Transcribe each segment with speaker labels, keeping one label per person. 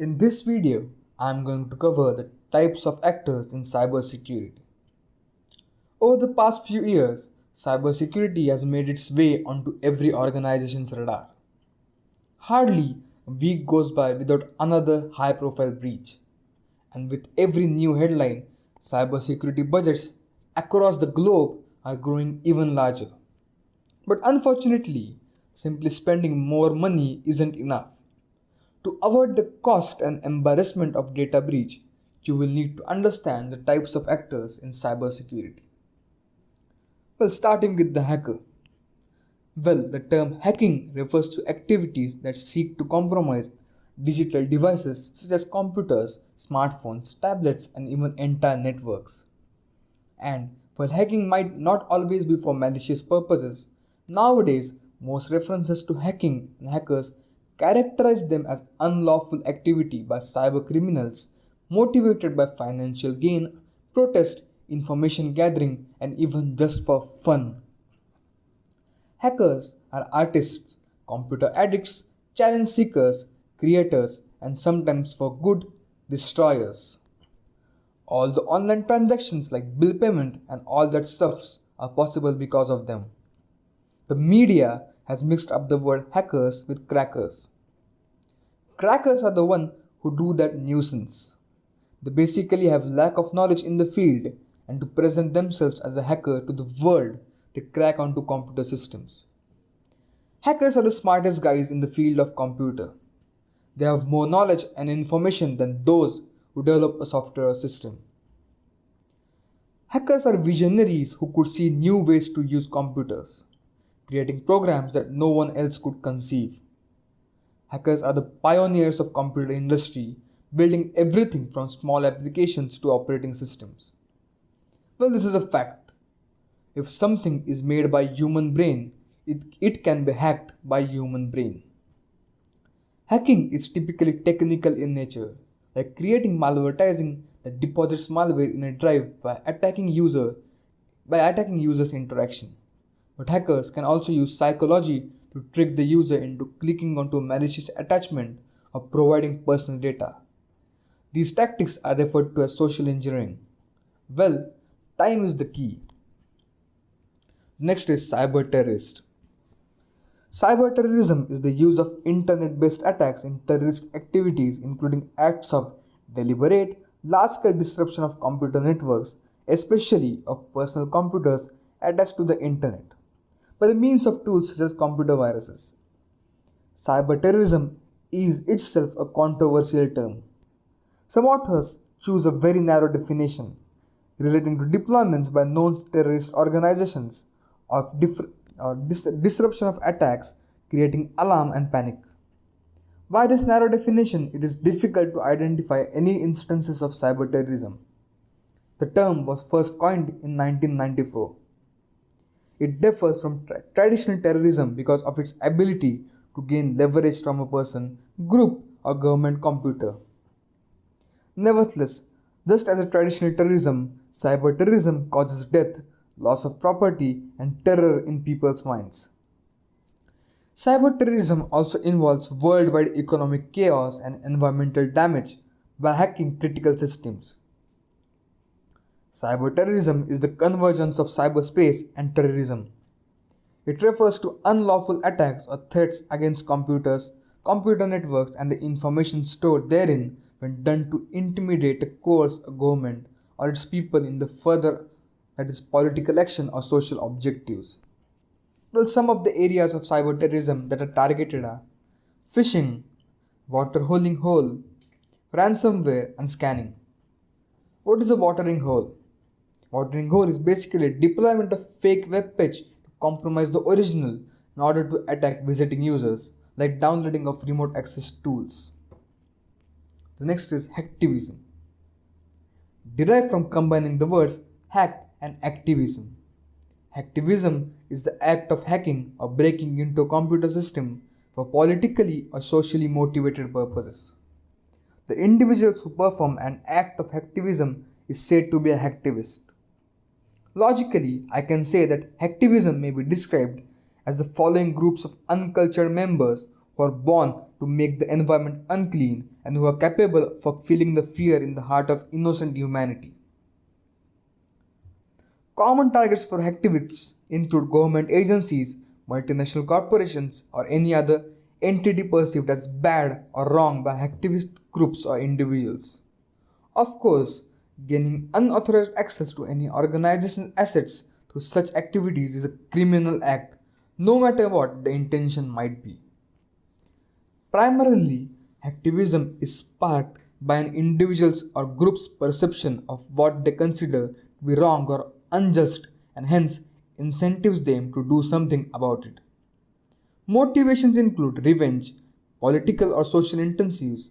Speaker 1: In this video, I am going to cover the types of actors in cybersecurity. Over the past few years, cybersecurity has made its way onto every organization's radar. Hardly a week goes by without another high-profile breach. And with every new headline, cybersecurity budgets across the globe are growing even larger. But unfortunately, simply spending more money isn't enough. To avoid the cost and embarrassment of data breach, you will need to understand the types of actors in cybersecurity. Well, starting with the hacker. Well, the term hacking refers to activities that seek to compromise digital devices such as computers, smartphones, tablets, and even entire networks. And while hacking might not always be for malicious purposes, nowadays most references to hacking and hackers characterize them as unlawful activity by cybercriminals motivated by financial gain, protest, information gathering, and even just for fun. Hackers are artists, computer addicts, challenge seekers, creators, and sometimes for good, destroyers. All the online transactions like bill payment and all that stuffs are possible because of them. The media has mixed up the word hackers with crackers. Crackers are the one who do that nuisance. They basically have lack of knowledge in the field, and to present themselves as a hacker to the world, they crack onto computer systems. Hackers are the smartest guys in the field of computer. They have more knowledge and information than those who develop a software system. Hackers are visionaries who could see new ways to use computers, creating programs that no one else could conceive. Hackers are the pioneers of computer industry, building everything from small applications to operating systems. Well, this is a fact. If something is made by human brain, it can be hacked by human brain. Hacking is typically technical in nature, like creating malvertising that deposits malware in a drive by attacking users' interaction. But hackers can also use psychology to trick the user into clicking onto a malicious attachment or providing personal data. These tactics are referred to as social engineering. Well, time is the key. Next is cyber terrorist. Cyber terrorism is the use of internet-based attacks in terrorist activities, including acts of deliberate, large-scale disruption of computer networks, especially of personal computers attached to the internet, by the means of tools such as computer viruses. Cyberterrorism is itself a controversial term. Some authors choose a very narrow definition relating to deployments by known terrorist organizations of disruption of attacks, creating alarm and panic. By this narrow definition, it is difficult to identify any instances of cyberterrorism. The term was first coined in 1994. It differs from traditional terrorism because of its ability to gain leverage from a person, group, or government computer. Nevertheless, just as a traditional terrorism, cyberterrorism causes death, loss of property, and terror in people's minds. Cyberterrorism also involves worldwide economic chaos and environmental damage by hacking critical systems. Cyberterrorism is the convergence of cyberspace and terrorism. It refers to unlawful attacks or threats against computers, computer networks, and the information stored therein when done to intimidate or coerce a government or its people in the further, that is, political action or social objectives. Well, some of the areas of cyberterrorism that are targeted are phishing, water holing hole, ransomware, and scanning. What is a watering hole? Watering hole is basically a deployment of fake web page to compromise the original in order to attack visiting users, like downloading of remote access tools. The next is hacktivism, derived from combining the words hack and activism. Hacktivism is the act of hacking or breaking into a computer system for politically or socially motivated purposes. The individuals who perform an act of hacktivism is said to be a hacktivist. Logically, I can say that hacktivism may be described as the following groups of uncultured members who are born to make the environment unclean and who are capable of feeling the fear in the heart of innocent humanity. Common targets for hacktivists include government agencies, multinational corporations, or any other entity perceived as bad or wrong by hacktivist groups or individuals. Of course, gaining unauthorized access to any organization's assets through such activities is a criminal act, no matter what the intention might be. Primarily, activism is sparked by an individual's or group's perception of what they consider to be wrong or unjust and hence incentives them to do something about it. Motivations include revenge, political or social intensives,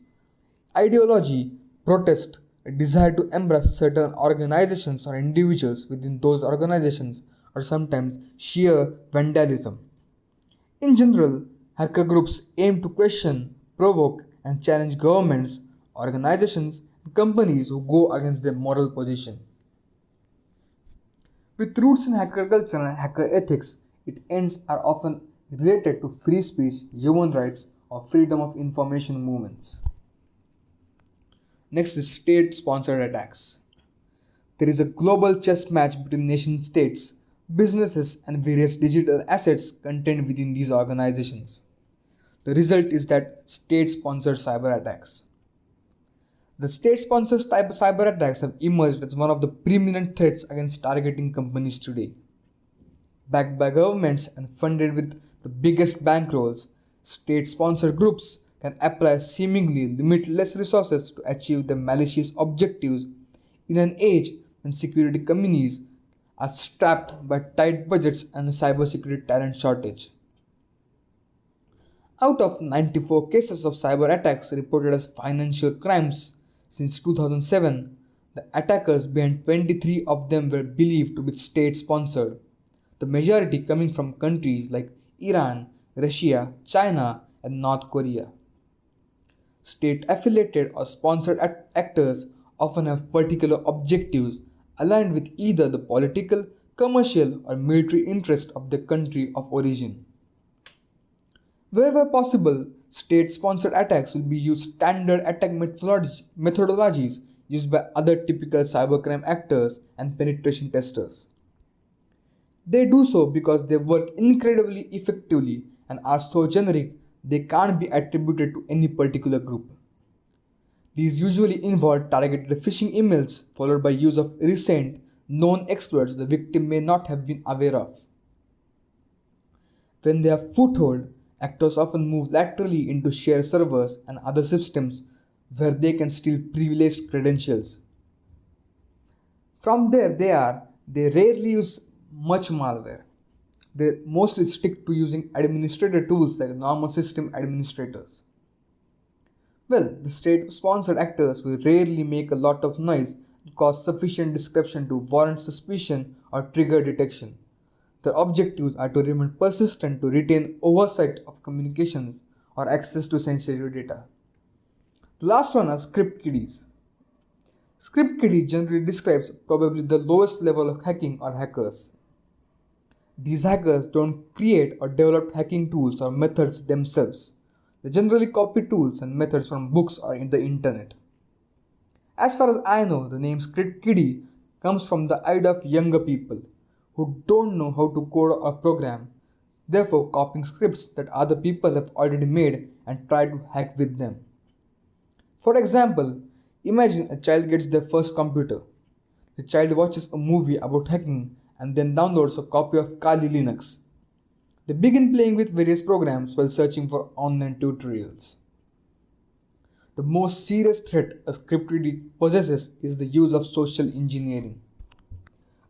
Speaker 1: ideology, protest, a desire to embrace certain organizations or individuals within those organizations, or sometimes sheer vandalism. In general, hacker groups aim to question, provoke, and challenge governments, organizations, and companies who go against their moral position. With roots in hacker culture and hacker ethics, its ends are often related to free speech, human rights, or freedom of information movements. Next is state sponsored attacks. There is a global chess match between nation states, businesses, and various digital assets contained within these organizations. The result is that state sponsored cyber attacks. The state sponsored type of cyber attacks have emerged as one of the preeminent threats against targeting companies today. Backed by governments and funded with the biggest bankrolls, state sponsored groups can apply seemingly limitless resources to achieve their malicious objectives in an age when security companies are strapped by tight budgets and a cybersecurity talent shortage. Out of 94 cases of cyber attacks reported as financial crimes since 2007, the attackers behind 23 of them were believed to be state sponsored, the majority coming from countries like Iran, Russia, China, and North Korea. State affiliated or sponsored actors often have particular objectives aligned with either the political, commercial, or military interest of the country of origin. Wherever possible, state sponsored attacks will be used standard attack methodologies used by other typical cybercrime actors and penetration testers. They do so because they work incredibly effectively and are so generic they can't be attributed to any particular group. These usually involve targeted phishing emails followed by use of recent, known exploits the victim may not have been aware of. When they have foothold, actors often move laterally into shared servers and other systems where they can steal privileged credentials. From there they rarely use much malware. They mostly stick to using administrator tools like normal system administrators. Well, the state-sponsored actors will rarely make a lot of noise to cause sufficient disruption to warrant suspicion or trigger detection. Their objectives are to remain persistent to retain oversight of communications or access to sensitive data. The last one are script kiddies. Script kiddie generally describes probably the lowest level of hacking or hackers. These hackers don't create or develop hacking tools or methods themselves. They generally copy tools and methods from books or in the internet. As far as I know, the name script kiddie comes from the idea of younger people who don't know how to code or program, therefore copying scripts that other people have already made and try to hack with them. For example, imagine a child gets their first computer. The child watches a movie about hacking and then downloads a copy of Kali Linux. They begin playing with various programs while searching for online tutorials. The most serious threat a script kiddie possesses is the use of social engineering.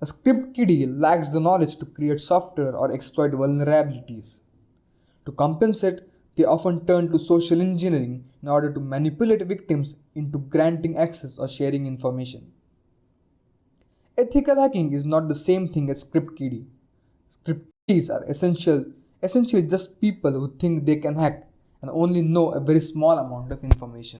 Speaker 1: A script kiddie lacks the knowledge to create software or exploit vulnerabilities. To compensate, they often turn to social engineering in order to manipulate victims into granting access or sharing information. Ethical hacking is not the same thing as script kiddie. Script kiddies are essentially just people who think they can hack and only know a very small amount of information.